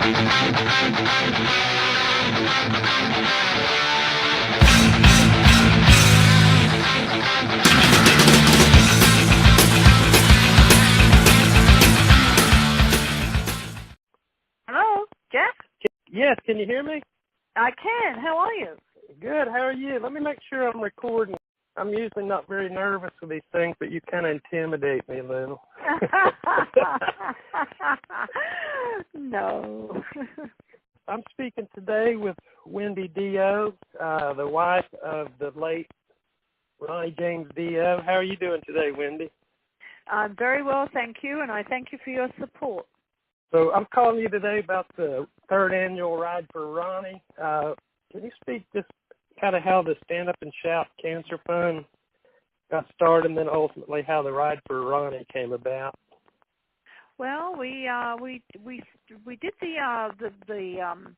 Hello, Jeff? Yes, can you hear me? I can. How are you? Good, how are you? Let me make sure I'm recording. I'm usually not very nervous with these things, but you kind of intimidate me a little. No. I'm speaking today with Wendy Dio, the wife of the late Ronnie James Dio. How are you doing today, Wendy? I'm very well, thank you, and I thank you for your support. So I'm calling you today about the third annual Ride for Ronnie. Can you speak just kind of how the Stand Up and Shout Cancer Fund got started, and then ultimately how the Ride for Ronnie came about? Well, we did the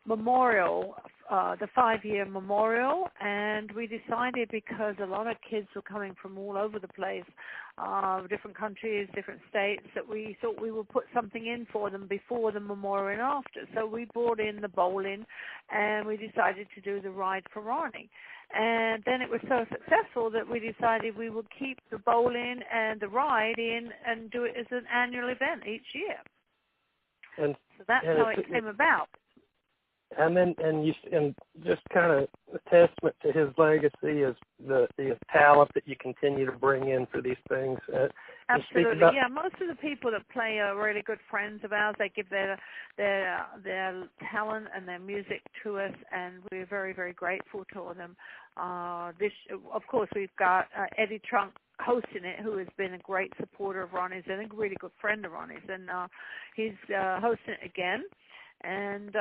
memorial, the 5-year memorial, and we decided because a lot of kids were coming from all over the place, different countries, different states, that we thought we would put something in for them before the memorial and after. So we brought in the bowling, and we decided to do the Ride for Ronnie. And then it was so successful that we decided we would keep the bowling and the ride in and do it as an annual event each year. And so that's how it came about. And then, and just kind of a testament to his legacy is the talent that you continue to bring in for these things. Absolutely, yeah. Most of the people that play are really good friends of ours. They give their talent and their music to us, and we're very, very grateful to them. Of course, we've got Eddie Trunk hosting it, who has been a great supporter of Ronnie's and a really good friend of Ronnie's, and he's hosting it again. And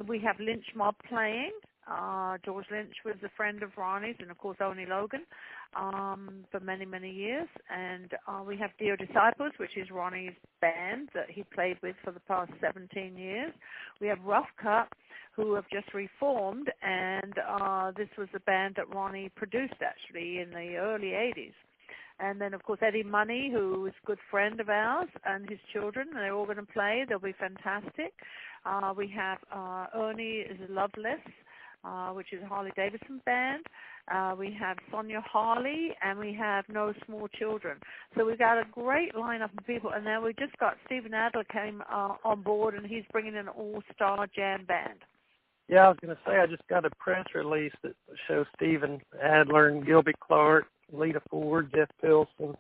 we have Lynch Mob playing. George Lynch was a friend of Ronnie's, and of course Oni Logan for many, many years. And we have Dio Disciples, which is Ronnie's band that he played with for the past 17 years. We have Rough Cut, who have just reformed, and this was a band that Ronnie produced actually in the early 80s. And then, of course, Eddie Money, who is a good friend of ours, and his children. They're all going to play. They'll be fantastic. We have Ernie is Loveless, which is a Harley-Davidson band. We have Sonia Harley, and we have No Small Children. So we've got a great lineup of people. And now we just got Stephen Adler came on board, and he's bringing an all-star jam band. Yeah, I was going to say, I just got a press release that shows Stephen Adler and Gilby Clark, Lita Ford, Jeff Pilson.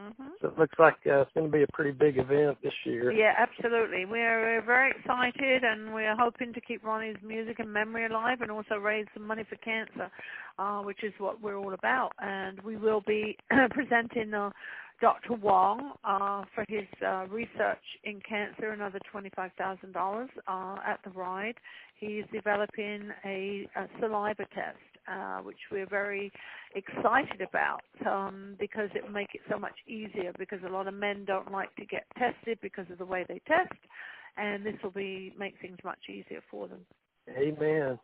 Mm-hmm. So it looks like it's going to be a pretty big event this year. Yeah, absolutely. We're very excited, and we're hoping to keep Ronnie's music and memory alive and also raise some money for cancer, which is what we're all about. And we will be presenting Dr. Wong for his research in cancer, another $25,000 at the ride. He's developing a saliva test, which we're very excited about because it will make it so much easier, because a lot of men don't like to get tested because of the way they test, and this will make things much easier for them. Amen.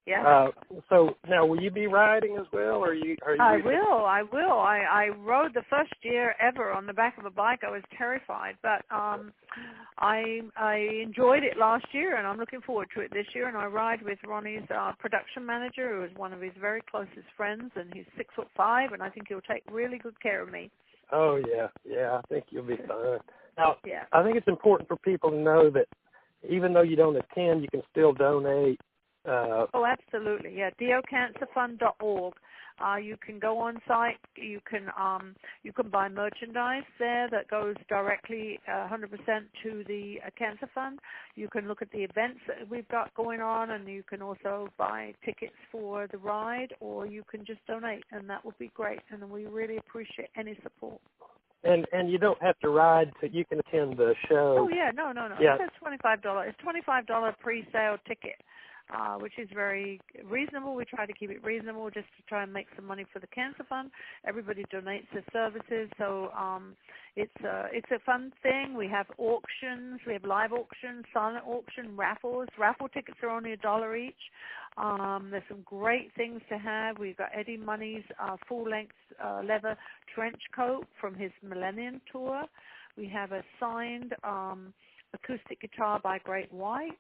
Yeah. So now, will you be riding as well, or are you? I will. I rode the first year ever on the back of a bike. I was terrified, but I enjoyed it last year, and I'm looking forward to it this year. And I ride with Ronnie's production manager, who is one of his very closest friends, and he's 6'5", and I think he'll take really good care of me. Oh yeah. I think you'll be fine. Now, yeah. I think it's important for people to know that even though you don't attend, you can still donate. Oh, absolutely. Yeah, diocancerfund.org. You can go on site. You can buy merchandise there that goes directly 100% to the cancer fund. You can look at the events that we've got going on, and you can also buy tickets for the ride, or you can just donate, and that would be great. And we really appreciate any support. And you don't have to ride, so you can attend the show. Oh yeah, no. Yeah. It's $25. It's $25 pre-sale ticket. Which is very reasonable. We try to keep it reasonable just to try and make some money for the cancer fund. Everybody donates their services, so it's a fun thing. We have auctions. We have live auctions, silent auction, raffles. Raffle tickets are only $1 each. There's some great things to have. We've got Eddie Money's full-length leather trench coat from his Millennium Tour. We have a signed acoustic guitar by Great White.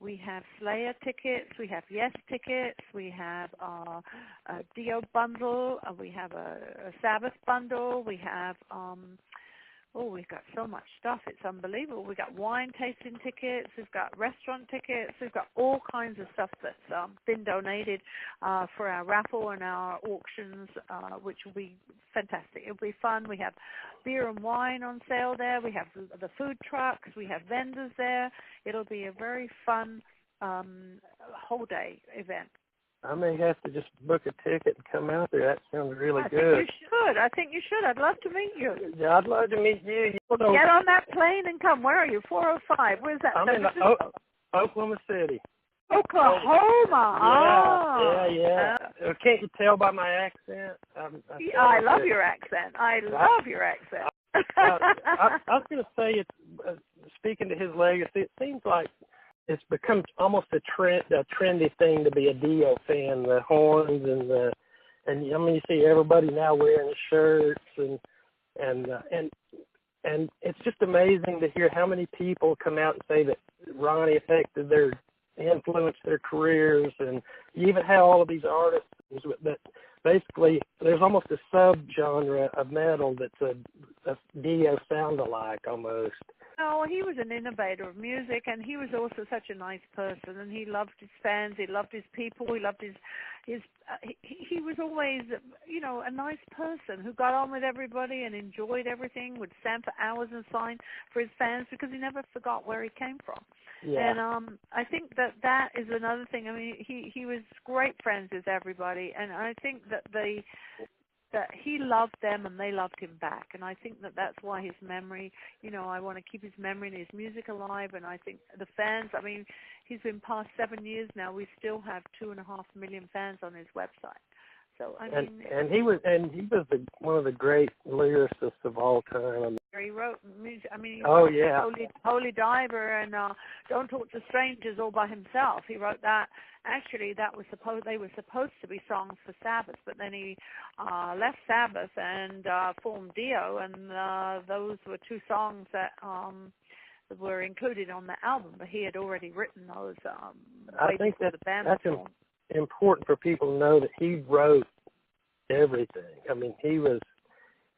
We have Slayer tickets. We have Yes tickets. We have a Dio bundle. We have a Sabbath bundle. We have we've got so much stuff. It's unbelievable. We've got wine tasting tickets. We've got restaurant tickets. We've got all kinds of stuff that's been donated for our raffle and our auctions, which will be fantastic. It'll be fun. We have beer and wine on sale there. We have the food trucks. We have vendors there. It'll be a very fun whole day event. I may have to just book a ticket and come out there. That sounds really good. I think you should. I'd love to meet you. Yeah, I'd love to meet you. Well, get on that plane and come. Where are you? 405. Where's that? I'm in Oklahoma City. Oklahoma. Yeah. Can't you tell by my accent? I love your accent. I love your accent. I was going to say, it's speaking to his legacy, it seems like it's become almost a trendy thing to be a Dio fan. The horns and I mean, you see everybody now wearing the shirts and it's just amazing to hear how many people come out and say that Ronnie affected influenced their careers, and you even have all of these artists that basically there's almost a subgenre of metal that's a Dio sound-alike almost. No, he was an innovator of music, and he was also such a nice person, and he loved his fans, he loved his people, he loved he was always, a nice person who got on with everybody and enjoyed everything, would stand for hours and sign for his fans because he never forgot where he came from. Yeah. And I think that is another thing. I mean, he was great friends with everybody, and I think that he loved them and they loved him back. And I think that's why his memory, I want to keep his memory and his music alive. And I think the fans, I mean, he's been past 7 years now. We still have 2.5 million fans on his website. So he was one of the great lyricists of all time. He wrote music. I mean, Holy Diver and Don't Talk to Strangers all by himself. He wrote that. Actually, they were supposed to be songs for Sabbath, but then he left Sabbath and formed Dio, and those were 2 songs that were included on the album. But he had already written those. I think the band that's important for people to know that he wrote everything. I mean, he was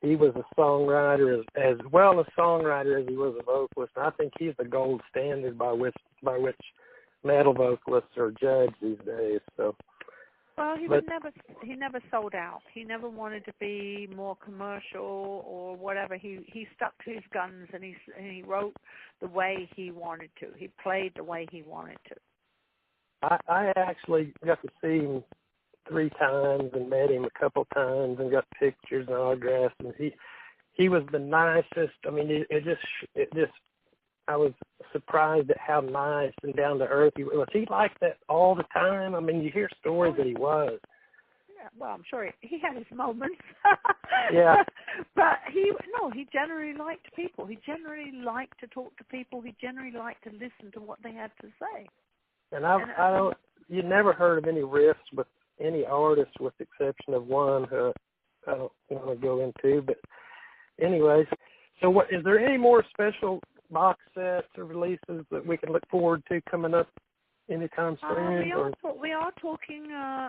a songwriter as well a songwriter as he was a vocalist. And I think he's the gold standard by which metal vocalists are judged these days. So, well, he never sold out. He never wanted to be more commercial or whatever. He stuck to his guns, and he wrote the way he wanted to. He played the way he wanted to. I actually got to see him 3 times and met him a couple times and got pictures and autographs, and he was the nicest. I mean, it just I was surprised at how nice and down to earth he was. Was he like that all the time? I mean, you hear stories that he was. Yeah, well, I'm sure he had his moments. Yeah. But he generally liked people. He generally liked to talk to people. He generally liked to listen to what they had to say. And you never heard of any riffs with any artist with the exception of one who I don't want to go into. But anyways, so what is there any more special box sets or releases that we can look forward to coming up anytime soon? We are talking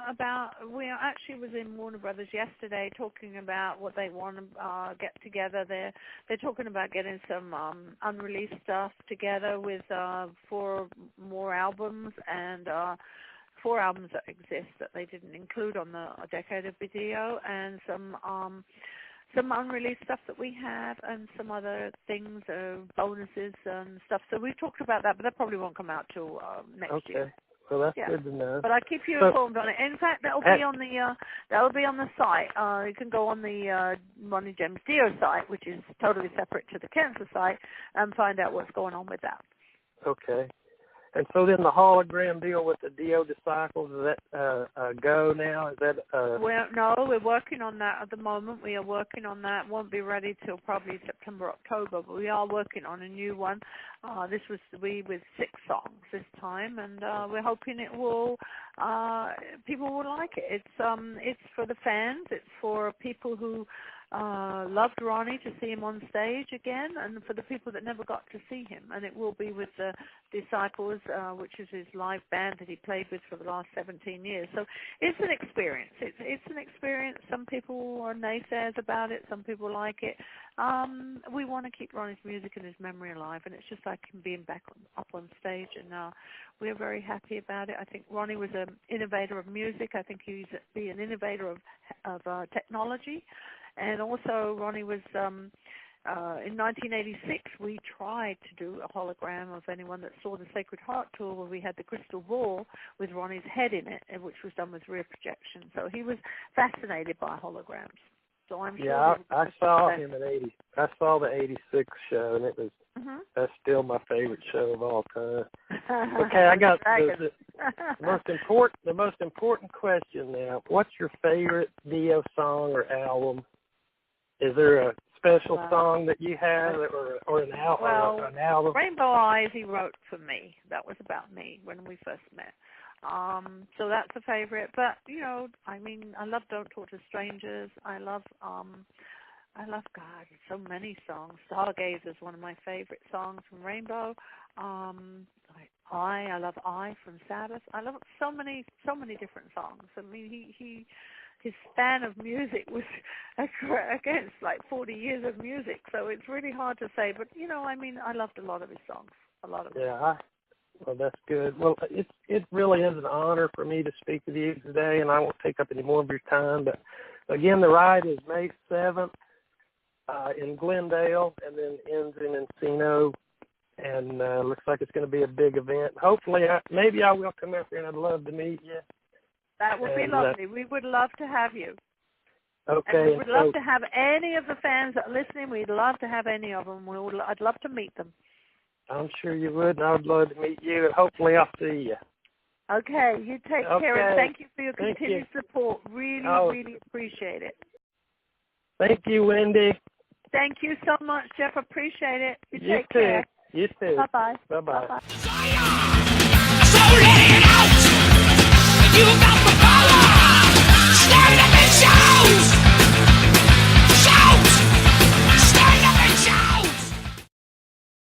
about. We actually was in Warner Brothers yesterday talking about what they want to get together. They're talking about getting some unreleased stuff together with 4 more albums and 4 albums that exist that they didn't include on the Decade of Video, and some unreleased stuff that we have, and some other things, bonuses and stuff. So we talked about that, but that probably won't come out till next year. Well, that's good to know. But I keep you informed on it. In fact, that'll be on the site. You can go on the Ronnie James Dio site, which is totally separate to the Cancer site, and find out what's going on with that. Okay. And so then the hologram deal with the Dio Disciples, is that go now? Is that we're working on that at the moment. We are working on that. Won't be ready till probably September, October, but we are working on a new one. This was with 6 songs this time, and we're hoping it will. People will like it. It's for the fans. It's for people who loved Ronnie to see him on stage again, and for the people that never got to see him. And it will be with the Disciples, which is his live band that he played with for the last 17 years. So it's an experience. It's an experience. Some people are naysayers about it. Some people like it. We want to keep Ronnie's music and his memory alive, and it's just like him being back up on stage, and we're very happy about it. I think Ronnie was an innovator of music. I think he's an innovator of technology. And also, Ronnie was, in 1986, we tried to do a hologram of anyone that saw the Sacred Heart tour, where we had the crystal ball with Ronnie's head in it, which was done with rear projection. So he was fascinated by holograms. So I'm sure. Yeah, I saw him in '80. I saw the '86 show, and it was that's still my favorite show of all time. Okay, I got the most important question now. What's your favorite Dio song or album? Is there a special song that you have, or an album? Well, an album? Rainbow Eyes he wrote for me. That was about me when we first met. So that's a favorite. But, you know, I mean, I love Don't Talk to Strangers. I love God, so many songs. Stargazer is one of my favorite songs from Rainbow. I love I from Sabbath. I love so many different songs. I mean, his span of music was against like 40 years of music, so it's really hard to say. But, you know, I mean, I loved a lot of his songs, a lot of them. Yeah, well, that's good. Well, it really is an honor for me to speak with you today, and I won't take up any more of your time. But, again, the ride is May 7th in Glendale, and then ends in Encino, and looks like it's going to be a big event. Hopefully, maybe I will come out there, and I'd love to meet you. That would be lovely. We would love to have you. Okay. And we would love to have any of the fans that are listening. We'd love to have any of them. I'd love to meet them. I'm sure you would, and I would love to meet you, and hopefully I'll see you. Okay. You take care, and thank you for your continued support. Really, really appreciate it. Thank you, Wendy. Thank you so much, Jeff. Appreciate it. You take too. care. You too. Bye-bye. Bye-bye. Bye-bye.